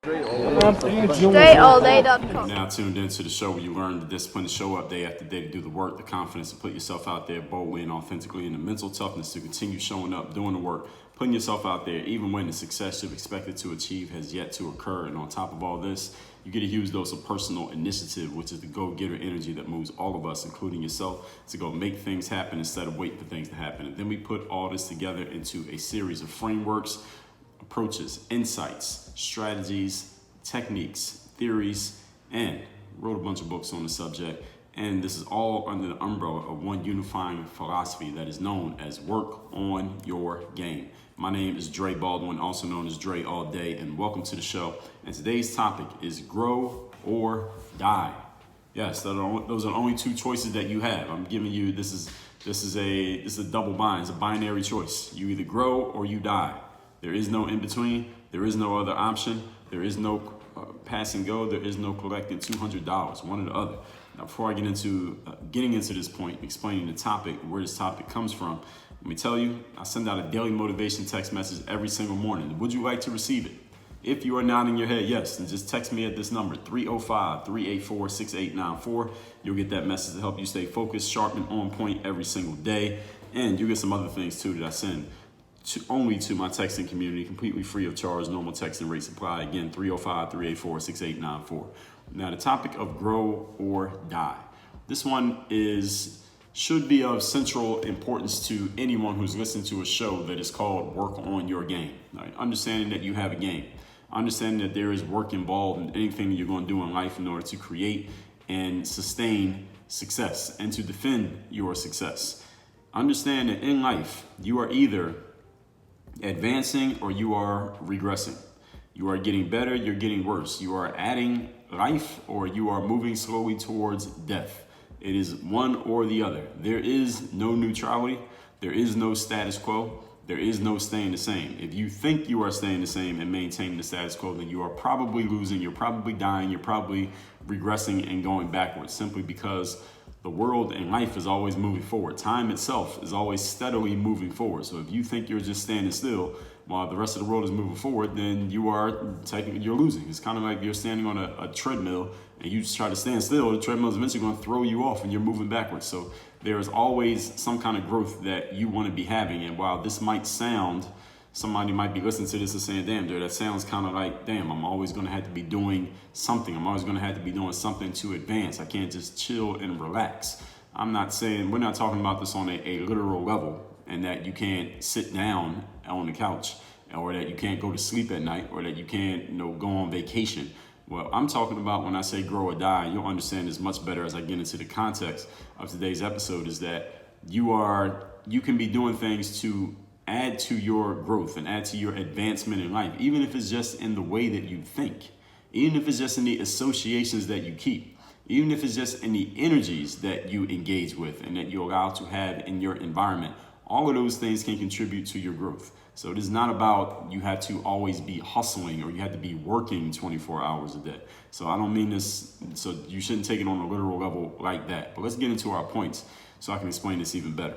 DreAllDay.com. Now tuned into the show where you learn the discipline to show up day after day, to do the work, the confidence to put yourself out there boldly and authentically, and the mental toughness to continue showing up, doing the work, putting yourself out there even when the success you've expected to achieve has yet to occur. And on top of all this, you get a huge dose of personal initiative, which is the go-getter energy that moves all of us, including yourself, to go make things happen instead of waiting for things to happen. And then we put all this together into a series of frameworks, approaches, insights, strategies, techniques, theories, and wrote a bunch of books on the subject. And this is all under the umbrella of one unifying philosophy that is known as work on your game. My name is Dre Baldwin, also known as Dre All Day, and welcome to the show. And today's topic is grow or die. Yes, those are the only two choices that you have. I'm giving you, this is a double bind. It's a binary choice. You either grow or you die. There is no in between. There is no other option. There is no pass and go. There is no collecting $200, one or the other. Now, before I get into getting into this point, explaining the topic, where this topic comes from, let me tell you, I send out a daily motivation text message every single morning. Would you like to receive it? If you are nodding your head yes, then just text me at this number, 305-384-6894. You'll get that message to help you stay focused, sharp, and on point every single day. And you get some other things too that I send only to my texting community, completely free of charge. Normal texting rates apply. Again, 305-384-6894. Now, the topic of grow or die. This one should be of central importance to anyone who's listening to a show that is called Work on Your Game. Right? Understanding that you have a game. Understanding that there is work involved in anything that you're going to do in life in order to create and sustain success and to defend your success. Understand that in life, you are either advancing or you are regressing. You are getting better, you're getting worse. You are adding life or you are moving slowly towards death. It is one or the other. There is no neutrality. There is no status quo. There is no staying the same. If you think you are staying the same and maintaining the status quo, then you are probably losing, you're probably dying, you're probably regressing and going backwards, simply because the world and life is always moving forward. Time itself is always steadily moving forward. So if you think you're just standing still while the rest of the world is moving forward, then you're losing. It's kind of like you're standing on a treadmill and you just try to stand still. The treadmill is eventually going to throw you off and you're moving backwards. So there is always some kind of growth that you want to be having. And while this might sound, somebody might be listening to this and saying, damn, dude, that sounds kind of like, damn, I'm always going to have to be doing something. I'm always going to have to be doing something to advance. I can't just chill and relax. We're not talking about this on a literal level, and that you can't sit down on the couch, or that you can't go to sleep at night, or that you can't, go on vacation. Well, I'm talking about when I say grow or die, you'll understand this much better as I get into the context of today's episode, is that you can be doing things to add to your growth and add to your advancement in life, even if it's just in the way that you think, even if it's just in the associations that you keep, even if it's just in the energies that you engage with and that you allow to have in your environment. All of those things can contribute to your growth. So it is not about you have to always be hustling or you have to be working 24 hours a day. So I don't mean this, so you shouldn't take it on a literal level like that. But let's get into our points so I can explain this even better.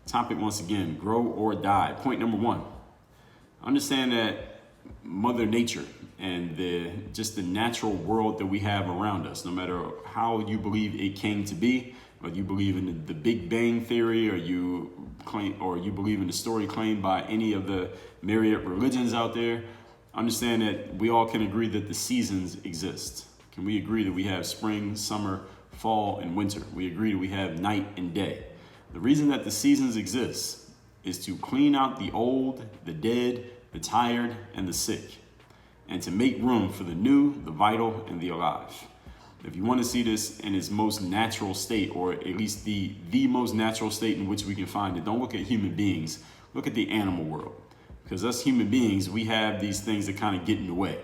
Topic once again, grow or die. Point number one, understand that Mother Nature and the natural world that we have around us, no matter how you believe it came to be, whether you believe in the Big Bang Theory or you believe in the story claimed by any of the myriad religions out there, understand that we all can agree that the seasons exist. Can we agree that we have spring, summer, fall, and winter? We agree that we have night and day. The reason that the seasons exist is to clean out the old, the dead, the tired, and the sick, and to make room for the new, the vital, and the alive. If you want to see this in its most natural state, or at least the most natural state in which we can find it, don't look at human beings, look at the animal world. Because us human beings, we have these things that kind of get in the way.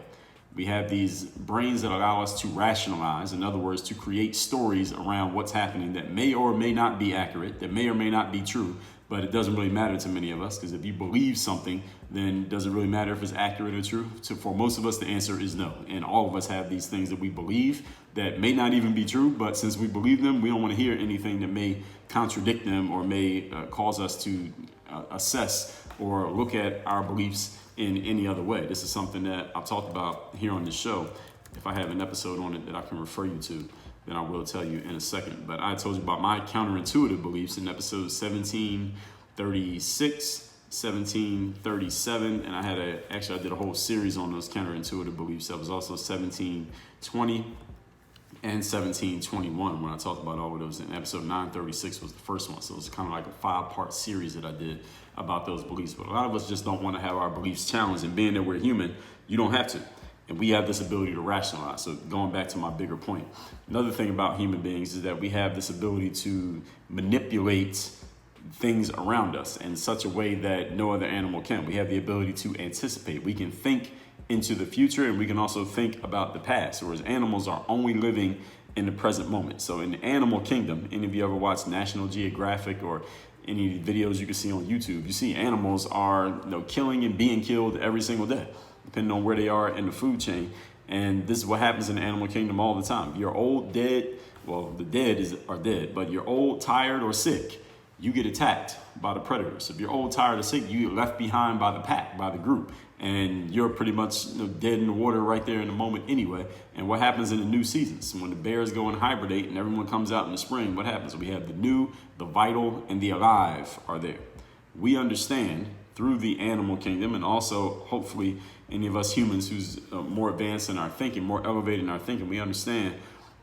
We have these brains that allow us to rationalize, in other words, to create stories around what's happening that may or may not be accurate, that may or may not be true, but it doesn't really matter to many of us, because if you believe something, then does it really matter if it's accurate or true? So for most of us, the answer is no. And all of us have these things that we believe that may not even be true, but since we believe them, we don't want to hear anything that may contradict them or may cause us to assess or look at our beliefs in any other way. This is something that I've talked about here on this show. If I have an episode on it that I can refer you to, then I will tell you in a second. But I told you about my counterintuitive beliefs in episode 1736, 1737, and I did a whole series on those counterintuitive beliefs. That was also 1720 and 1721 when I talked about all of those. And episode 936 was the first one. So it was kind of like a 5-part series that I did about those beliefs. But a lot of us just don't want to have our beliefs challenged. And being that we're human, you don't have to. And we have this ability to rationalize. So going back to my bigger point, another thing about human beings is that we have this ability to manipulate things around us in such a way that no other animal can. We have the ability to anticipate. We can think into the future, and we can also think about the past, whereas animals are only living in the present moment. So in the animal kingdom, any of you ever watched National Geographic or any videos you can see on YouTube, you see animals are killing and being killed every single day, depending on where they are in the food chain. And this is what happens in the animal kingdom all the time. You're old, dead. Well, the dead are dead, but you're old, tired, or sick, you get attacked by the predators. If you're old, tired, or sick, you get left behind by the pack, by the group. And you're pretty much dead in the water right there in the moment anyway. And what happens in the new seasons? When the bears go and hibernate and everyone comes out in the spring, what happens? We have the new, the vital, and the alive are there. We understand through the animal kingdom, and also hopefully any of us humans who's more advanced in our thinking, more elevated in our thinking, we understand,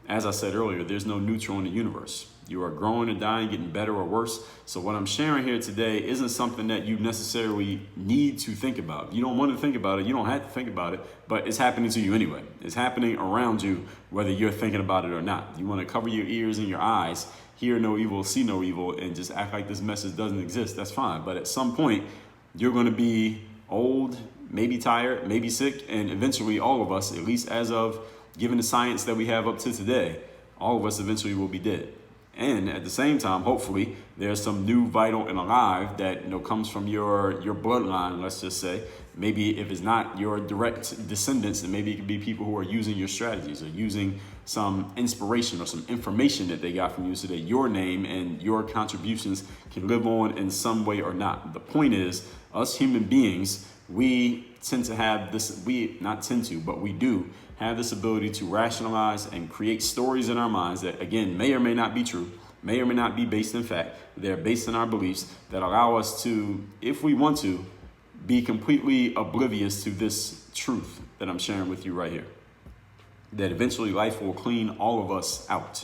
as I said earlier, there's no neutral in the universe. You are growing and dying, getting better or worse. So what I'm sharing here today isn't something that you necessarily need to think about. You don't want to think about it. You don't have to think about it, but it's happening to you anyway. It's happening around you, whether you're thinking about it or not. You want to cover your ears and your eyes, hear no evil, see no evil, and just act like this message doesn't exist. That's fine. But at some point, you're going to be old, maybe tired, maybe sick, and eventually all of us, at least as of given the science that we have up to today, all of us eventually will be dead. And at the same time, hopefully, there's some new vital and alive that comes from your bloodline, let's just say. Maybe if it's not your direct descendants, then maybe it could be people who are using your strategies or using some inspiration or some information that they got from you so that your name and your contributions can live on in some way or not. The point is, us human beings, we tend to have this, we not tend to, but we do have this ability to rationalize and create stories in our minds that, again, may or may not be true, may or may not be based in fact. They're based in our beliefs that allow us to, if we want to, be completely oblivious to this truth that I'm sharing with you right here. That eventually life will clean all of us out.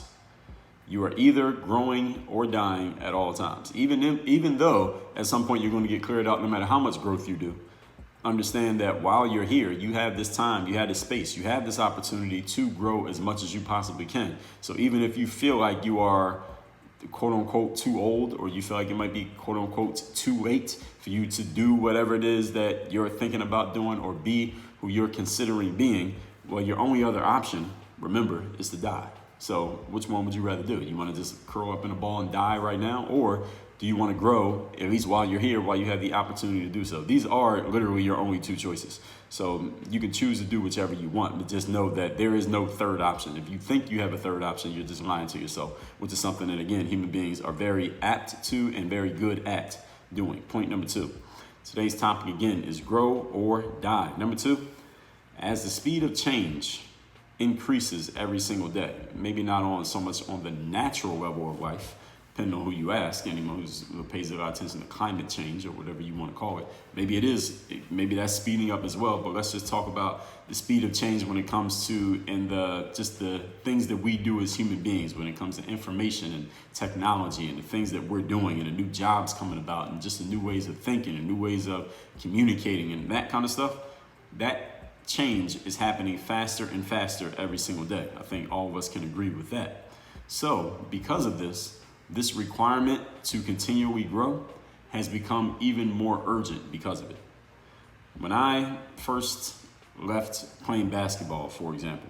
You are either growing or dying at all times. Even though at some point you're going to get cleared out no matter how much growth you do. Understand that while you're here, you have this time, you have this space, you have this opportunity to grow as much as you possibly can. So even if you feel like you are quote unquote too old, or you feel like it might be quote unquote too late for you to do whatever it is that you're thinking about doing or be who you're considering being, well, your only other option, remember, is to die. So which one would you rather do? You want to just curl up in a ball and die right now? Or do you want to grow, at least while you're here, while you have the opportunity to do so? These are literally your only two choices. So you can choose to do whichever you want, but just know that there is no third option. If you think you have a third option, you're just lying to yourself, which is something that, again, human beings are very apt to and very good at doing. Point number 2. Today's topic, again, is grow or die. Number 2, as the speed of change increases every single day, maybe not on so much on the natural level of life, depending on who you ask, anyone who pays a lot of attention to climate change or whatever you want to call it. Maybe it is, maybe that's speeding up as well, but let's just talk about the speed of change when it comes to just the things that we do as human beings, when it comes to information and technology and the things that we're doing and the new jobs coming about and just the new ways of thinking and new ways of communicating and that kind of stuff. That change is happening faster and faster every single day. I think all of us can agree with that. So because of this requirement to continually grow has become even more urgent because of it. When I first left playing basketball, for example,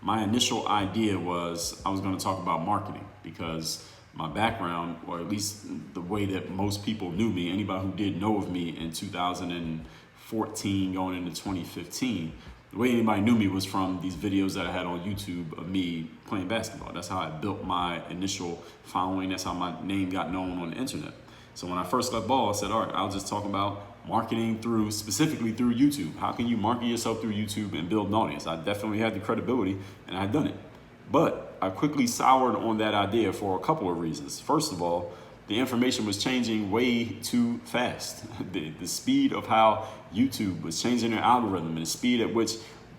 my initial idea was I was going to talk about marketing because my background, or at least the way that most people knew me, anybody who did know of me in 2014 going into 2015, the way anybody knew me was from these videos that I had on YouTube of me playing basketball. That's how I built my initial following. That's how my name got known on the internet. So when I first got ball, I said, all right, I'll just talk about marketing specifically through YouTube. How can you market yourself through YouTube and build an audience? I definitely had the credibility and I had done it. But I quickly soured on that idea for a couple of reasons. First of all, the information was changing way too fast. The speed of how YouTube was changing their algorithm and the speed at which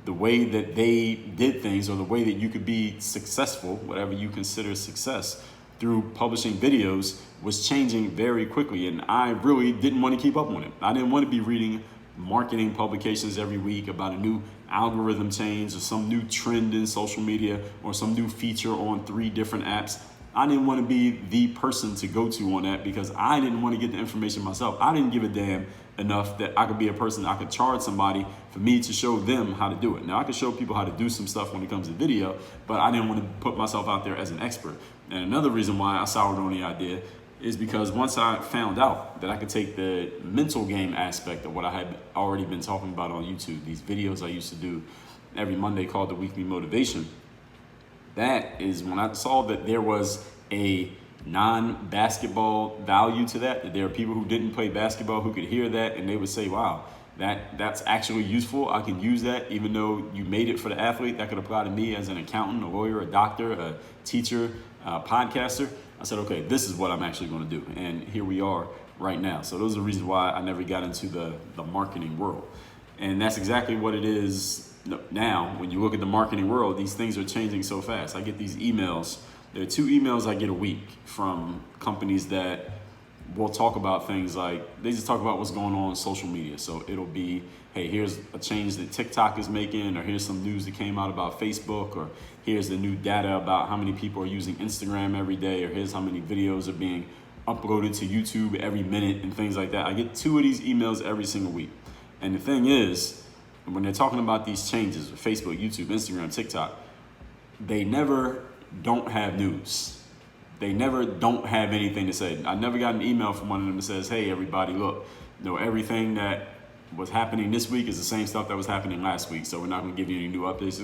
the way that they did things, or the way that you could be successful, whatever you consider success, through publishing videos was changing very quickly. And I really didn't want to keep up on it. I didn't want to be reading marketing publications every week about a new algorithm change or some new trend in social media or some new feature on 3 different apps. I didn't want to be the person to go to on that because I didn't want to get the information myself. I didn't give a damn enough that I could be a person, I could charge somebody for me to show them how to do it. Now I could show people how to do some stuff when it comes to video, but I didn't want to put myself out there as an expert. And another reason why I soured on the idea is because once I found out that I could take the mental game aspect of what I had already been talking about on YouTube, these videos I used to do every Monday called the Weekly Motivation, that is when I saw that there was a non-basketball value to that there are people who didn't play basketball who could hear that and they would say, wow, that's actually useful. I can use that. Even though you made it for the athlete, that could apply to me as an accountant, a lawyer, a doctor, a teacher, a podcaster. I said, okay, this is what I'm actually going to do. And here we are right now. So those are the reasons why I never got into the marketing world. And that's exactly what it is now. When you look at the marketing world, these things are changing so fast. I get these emails. There are 2 emails I get a week from companies that will talk about things like, they just talk about what's going on social media. So it'll be, hey, here's a change that TikTok is making, or here's some news that came out about Facebook, or here's the new data about how many people are using Instagram every day, or here's how many videos are being uploaded to YouTube every minute and things like that. I get 2 of these emails every single week. And the thing is, when they're talking about these changes with Facebook, YouTube, Instagram, TikTok, they never don't have news. They never don't have anything to say. I never got an email from one of them that says, hey, everybody, look, everything that was happening this week is the same stuff that was happening last week. So we're not going to give you any new updates.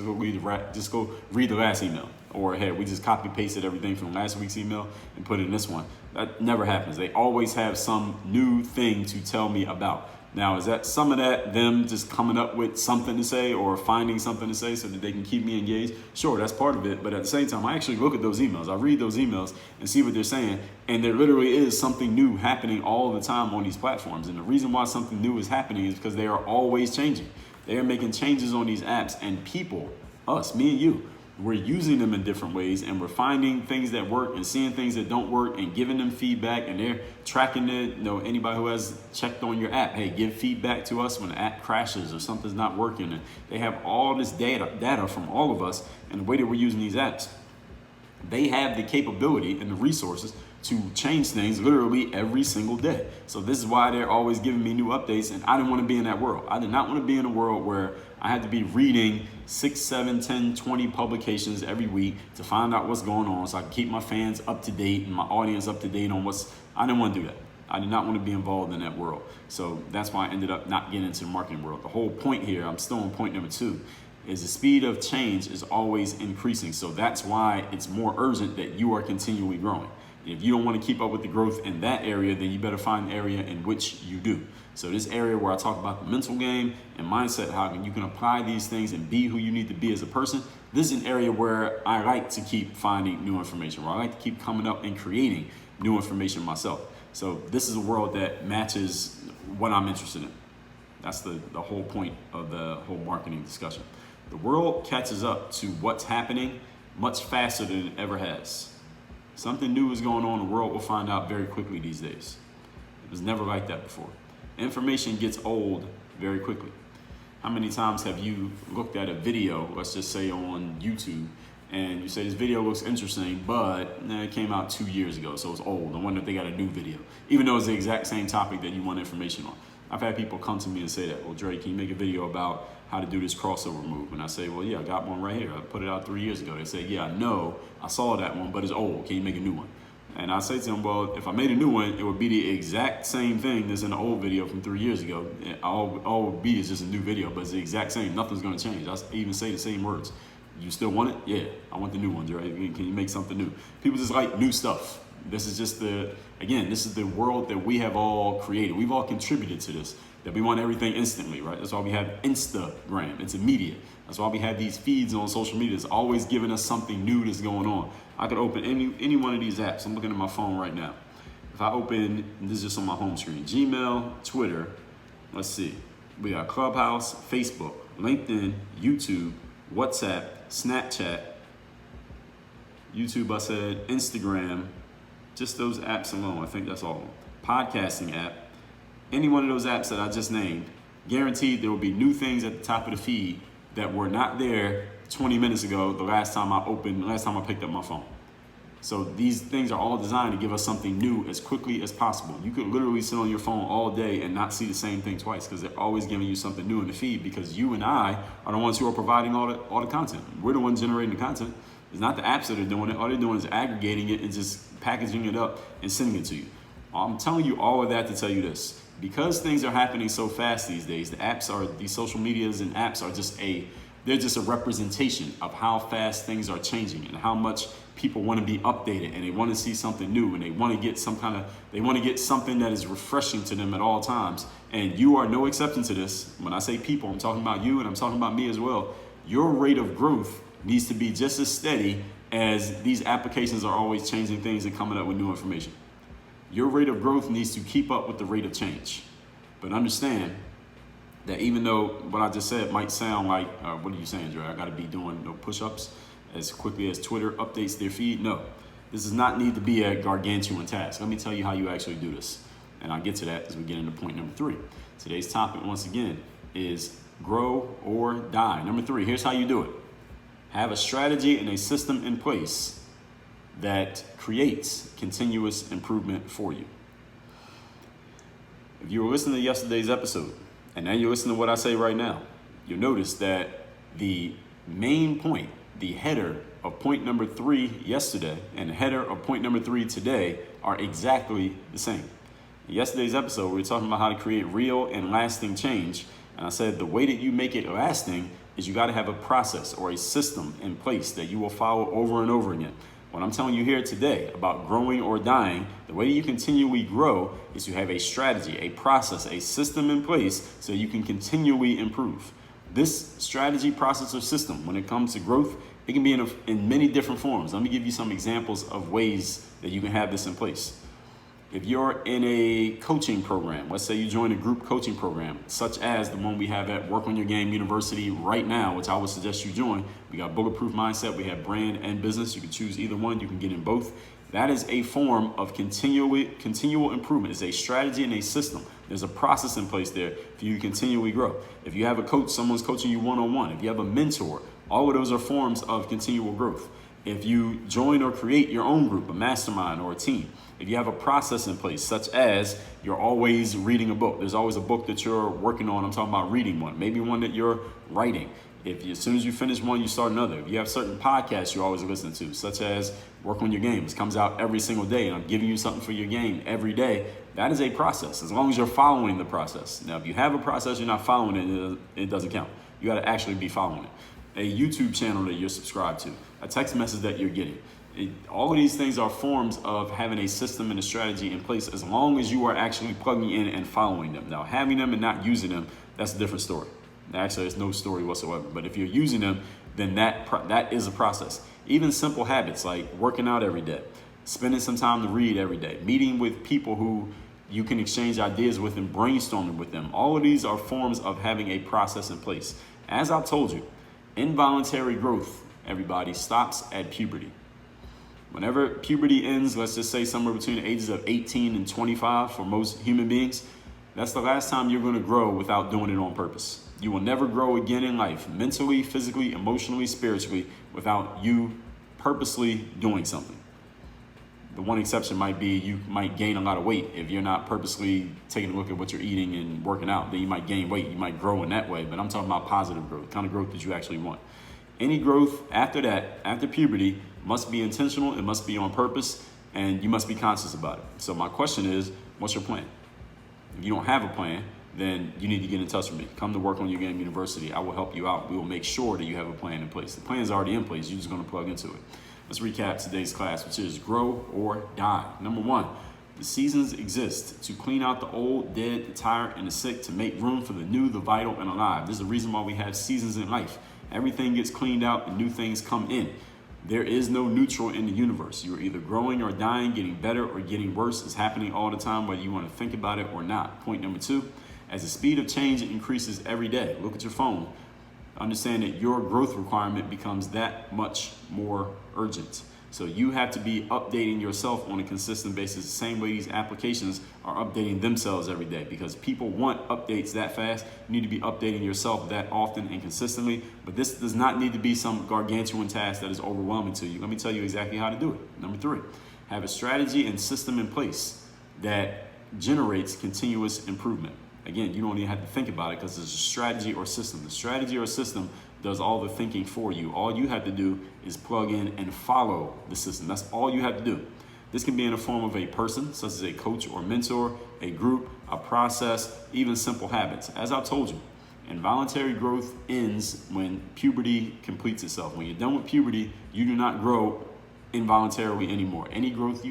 Just go read the last email. Or, hey, we just copy pasted everything from last week's email and put it in this one. That never happens. They always have some new thing to tell me about. Now, is that some of that them just coming up with something to say or finding something to say so that they can keep me engaged? Sure, that's part of it. But at the same time, I actually look at those emails. I read those emails and see what they're saying. And there literally is something new happening all the time on these platforms. And the reason why something new is happening is because they are always changing. They are making changes on these apps, and people, us, me and you, we're using them in different ways, and we're finding things that work and seeing things that don't work and giving them feedback, and they're tracking it. Anybody who has checked on your app, hey, give feedback to us when the app crashes or something's not working. And they have all this data from all of us, and the way that we're using these apps, they have the capability and the resources to change things literally every single day. So this is why they're always giving me new updates, and I didn't want to be in that world. I did not want to be in a world where I had to be reading 6, 7, 10, 20 publications every week to find out what's going on so I can keep my fans up to date and my audience up to date on I didn't want to do that. I did not want to be involved in that world. So that's why I ended up not getting into the marketing world. The whole point here, I'm still on point number 2, is the speed of change is always increasing. So that's why it's more urgent that you are continually growing. If you don't want to keep up with the growth in that area, then you better find an area in which you do. So this area where I talk about the mental game and mindset, how you can apply these things and be who you need to be as a person, this is an area where I like to keep finding new information, where I like to keep coming up and creating new information myself. So this is a world that matches what I'm interested in. That's the whole point of the whole marketing discussion. The world catches up to what's happening much faster than it ever has. Something new is going on, the world will find out very quickly these days. It was never like that before. Information gets old very quickly. How many times have you looked at a video, let's just say on YouTube, and you say this video looks interesting, but it came out 2 years ago, so it's old. I wonder if they got a new video, even though it's the exact same topic that you want information on. I've had people come to me and say that, well, Dre, can you make a video about how to do this crossover move? And I say, well, yeah, I got one right here. I put it out 3 years ago. They say, yeah, I know, I saw that one, but it's old. Can you make a new one? And I say to them, well, if I made a new one, it would be the exact same thing that's in the old video from 3 years ago. All it would be is just a new video, but it's the exact same. Nothing's going to change. I even say the same words. You still want it? Yeah, I want the new one, Dre. Can you make something new? People just like new stuff. This is just this is the world that we have all created. We've all contributed to this, that we want everything instantly, right? That's why we have Instagram. It's immediate. That's why we have these feeds on social media. It's always giving us something new that's going on. I could open any one of these apps. I'm looking at my phone right now. If I open, this is just on my home screen, Gmail, Twitter, let's see. We got Clubhouse, Facebook, LinkedIn, YouTube, WhatsApp, Snapchat, YouTube, I said, Instagram, just those apps alone. I think that's all of them. Podcasting app, any one of those apps that I just named, guaranteed there will be new things at the top of the feed that were not there 20 minutes ago, the last time I picked up my phone. So these things are all designed to give us something new as quickly as possible. You could literally sit on your phone all day and not see the same thing twice, because they're always giving you something new in the feed, because you and I are the ones who are providing all the content. We're the ones generating the content. It's not the apps that are doing it. All they're doing is aggregating it and just packaging it up and sending it to you. I'm telling you all of that to tell you this. Because things are happening so fast these days, these social medias and apps are they're just a representation of how fast things are changing and how much people want to be updated, and they want to see something new, and they want to get something that is refreshing to them at all times. And you are no exception to this. When I say people, I'm talking about you, and I'm talking about me as well. Your rate of growth needs to be just as steady as these applications are always changing things and coming up with new information. Your rate of growth needs to keep up with the rate of change. But understand that even though what I just said might sound like, what are you saying, Dre? I got to be doing no push-ups as quickly as Twitter updates their feed. No, this does not need to be a gargantuan task. Let me tell you how you actually do this. And I'll get to that as we get into point number 3. Today's topic, once again, is grow or die. Number 3, here's how you do it. Have a strategy and a system in place that creates continuous improvement for you. If you were listening to yesterday's episode, and now you're listening to what I say right now, you'll notice that the main point, the header of point number 3 yesterday and the header of point number 3 today are exactly the same. In yesterday's episode, we were talking about how to create real and lasting change. And I said the way that you make it lasting is you got to have a process or a system in place that you will follow over and over again. What I'm telling you here today about growing or dying, the way you continually grow is to have a strategy, a process, a system in place so you can continually improve. This strategy, process, or system, when it comes to growth, it can be in many different forms. Let me give you some examples of ways that you can have this in place. If you're in a coaching program, let's say you join a group coaching program, such as the one we have at Work on Your Game University right now, which I would suggest you join. We got Bulletproof Mindset, we have brand and business. You can choose either one, you can get in both. That is a form of continual improvement. It's a strategy and a system. There's a process in place there for you to continually grow. If you have a coach, someone's coaching you one-on-one. If you have a mentor, all of those are forms of continual growth. If you join or create your own group, a mastermind or a team, if you have a process in place, such as you're always reading a book, there's always a book that you're working on. I'm talking about reading one, maybe one that you're writing. As soon as you finish one, you start another. If you have certain podcasts you always listen to, such as Work on Your Game, it comes out every single day, and I'm giving you something for your game every day. That is a process, as long as you're following the process. Now, if you have a process, you're not following it, it doesn't count. You got to actually be following it. A YouTube channel that you're subscribed to, a text message that you're getting. All of these things are forms of having a system and a strategy in place, as long as you are actually plugging in and following them. Now, having them and not using them, that's a different story. Actually, there's no story whatsoever. But if you're using them, then that is a process. Even simple habits like working out every day, spending some time to read every day, meeting with people who you can exchange ideas with and brainstorming with them. All of these are forms of having a process in place. As I've told you, involuntary growth, everybody, stops at puberty. Whenever puberty ends, let's just say somewhere between the ages of 18 and 25 for most human beings, that's the last time you're going to grow without doing it on purpose. You will never grow again in life, mentally, physically, emotionally, spiritually, without you purposely doing something. The one exception might be you might gain a lot of weight. If you're not purposely taking a look at what you're eating and working out, then you might gain weight. You might grow in that way, but I'm talking about positive growth, the kind of growth that you actually want. Any growth after that, after puberty, must be intentional, it must be on purpose, and you must be conscious about it. So my question is, what's your plan? If you don't have a plan, then you need to get in touch with me. Come to Work on Your Game University. I will help you out. We will make sure that you have a plan in place. The plan's already in place. You're just going to plug into it. Let's recap today's class, which is grow or die. Number one, the seasons exist to clean out the old, dead, the tired, and the sick, to make room for the new, the vital, and alive. This is the reason why we have seasons in life. Everything gets cleaned out and new things come in. There is no neutral in the universe. You are either growing or dying, getting better or getting worse. It's happening all the time, whether you want to think about it or not. Point number two, as the speed of change increases every day, look at your phone. Understand that your growth requirement becomes that much more urgent. So you have to be updating yourself on a consistent basis, the same way these applications are updating themselves every day, because people want updates that fast. You need to be updating yourself that often and consistently, but this does not need to be some gargantuan task that is overwhelming to you. Let me tell you exactly how to do it. Number three, have a strategy and system in place that generates continuous improvement. Again, you don't even have to think about it because it's a strategy or system. The strategy or system does all the thinking for you. All you have to do is plug in and follow the system. That's all you have to do. This can be in the form of a person, such as a coach or mentor, a group, a process, even simple habits. As I've told you, involuntary growth ends when puberty completes itself. When you're done with puberty, you do not grow involuntarily anymore. Any growth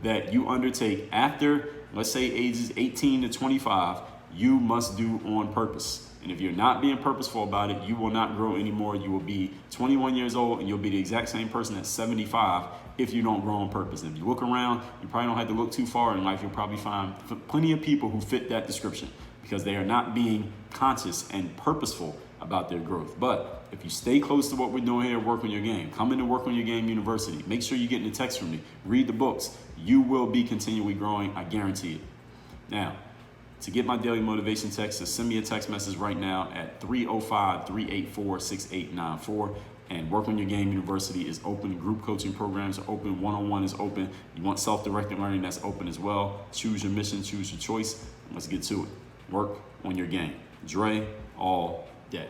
that you undertake after, let's say, ages 18 to 25, you must do on purpose. And if you're not being purposeful about it, you will not grow anymore. You will be 21 years old and you'll be the exact same person at 75 if you don't grow on purpose. And if you look around, you probably don't have to look too far in life. You'll probably find plenty of people who fit that description because they are not being conscious and purposeful about their growth. But if you stay close to what we're doing here, work on your game. Come into Work on Your Game University. Make sure you're getting the text from me. Read the books. You will be continually growing. I guarantee it. Now, to get my daily motivation text, just send me a text message right now at 305-384-6894. And Work on Your Game University is open. Group coaching programs are open. One-on-one is open. You want self-directed learning, that's open as well. Choose your mission, choose your choice. Let's get to it. Work on your game. Dre all day.